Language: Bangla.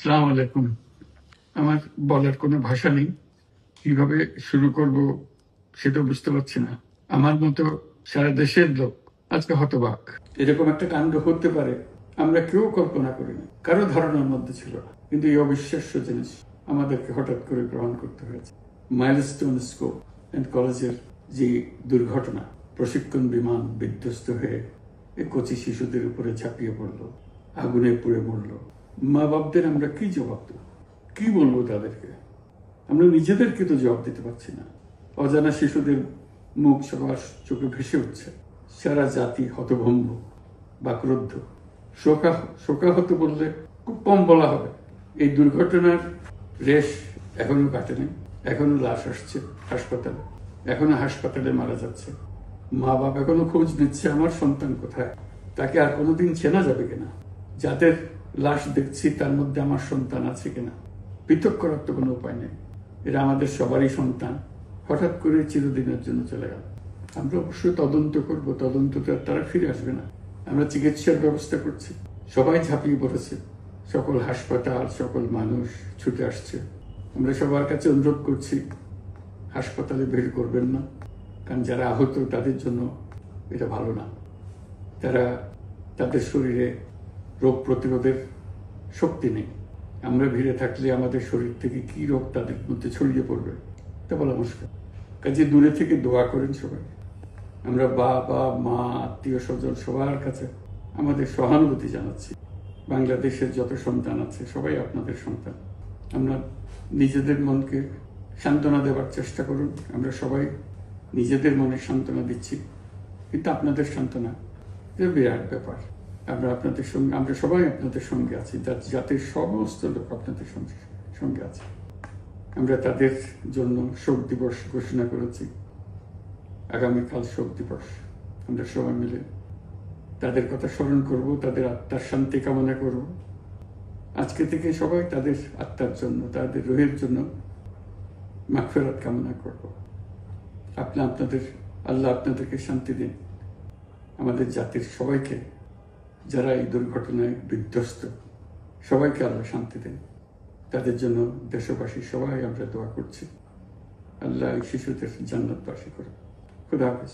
আসসালামু আলাইকুম। আমার বলার কোনো ভাষা নেই, কিভাবে শুরু করব সেটা বুঝতে পারছি না। আমার মতো সারা দেশের লোক আজকে হতবাক। এরকম একটা কাণ্ড হতে পারে আমরা কেউ কল্পনা করিনি, কারো ধারণার মধ্যে ছিল না। কিন্তু এই অবিশ্বাস্য জিনিস আমাদেরকে হঠাৎ করে গ্রহণ করতে হয়েছে। মাইলস্টোন স্কুল অ্যান্ড কলেজের যে দুর্ঘটনা, প্রশিক্ষণ বিমান বিধ্বস্ত হয়ে এই কচি শিশুদের উপরে ঝাঁপিয়ে পড়ল, আগুনে পুড়ে মরল। মা বাপদের আমরা কি জবাব দেব? কি বলবো তাদেরকে? আমরা নিজেদেরকে তো জবাব দিতে পারছি না। অজানা শিশুদের মুখ সবার চোখে ভেসে উঠছে। সারা জাতি হতভম্ব, বাক্রুদ্ধ, শোকাহত বললে খুব কম বলা হবে। এই দুর্ঘটনার রেশ এখনো কাটেনি। এখনো লাশ আসছে হাসপাতালে, এখনো হাসপাতালে মারা যাচ্ছে। মা বাপ এখনো খোঁজ নিচ্ছে আমার সন্তান কোথায়, তাকে আর কোনোদিন চেনা যাবে কিনা, যাদের লাশ দেখছি তার মধ্যে আমার সন্তান আছে কিনা। পৃথক করার তো কোনো উপায় নেই। এরা আমাদের সবারই সন্তান, হঠাৎ করে চিরদিনের জন্য চলে গেল। আমরা অবশ্যই তদন্ত করব, তদন্তটা তারা ফিরে আসবে না। আমরা চিকিৎসার ব্যবস্থা করছি, সবাই ঝাঁপিয়ে পড়েছে, সকল হাসপাতাল, সকল মানুষ ছুটে আসছে। আমরা সবার কাছে অনুরোধ করছি, হাসপাতালে ভিড় করবেন না, কারণ যারা আহত তাদের জন্য এটা ভালো না। তাদের শরীরে রোগ প্রতিরোধের শক্তি নেই। আমরা ভিড়ে থাকলে আমাদের শরীর থেকে কি রোগ তাদের মধ্যে ছড়িয়ে পড়বে তা বলা মুশকিল। কাজে দূরে থেকে দোয়া করেন সবাই। আমরা বাবা মা আত্মীয় স্বজন সবার কাছে আমাদের সহানুভূতি জানাচ্ছি। বাংলাদেশের যত সন্তান আছে সবাই আপনাদের সন্তান। আমরা নিজেদের মনকে সান্ত্বনা দেওয়ার চেষ্টা করুন। আমরা সবাই নিজেদের মনে সান্ত্বনা দিচ্ছি, কিন্তু আপনাদের সান্ত্বনা এটা বিরাট ব্যাপার। আমরা সবাই আপনাদের সঙ্গে আছি, জাতির সমস্ত লোক আপনাদের সঙ্গে আছে। আমরা তাদের জন্য শোক দিবস ঘোষণা করেছি। আগামীকাল শোক দিবস। আমরা সবাই মিলে তাদের কথা স্মরণ করব, তাদের আত্মার শান্তি কামনা করব। আজকে থেকে সবাই তাদের আত্মার জন্য, তাদের রুহের জন্য মাগফিরাত কামনা করব। আল্লাহ আপনাদেরকে শান্তি দিন। আমাদের জাতির সবাইকে, যারা এই দুর্ঘটনায় বিধ্বস্ত, সবাইকে আল্লাহ শান্তি দেন। তাদের জন্য দেশবাসী সবাই আমরা দোয়া করছি। আল্লাহ এই শিশুদের জান্নাতবাসী করুন। খুদা হাফেজ।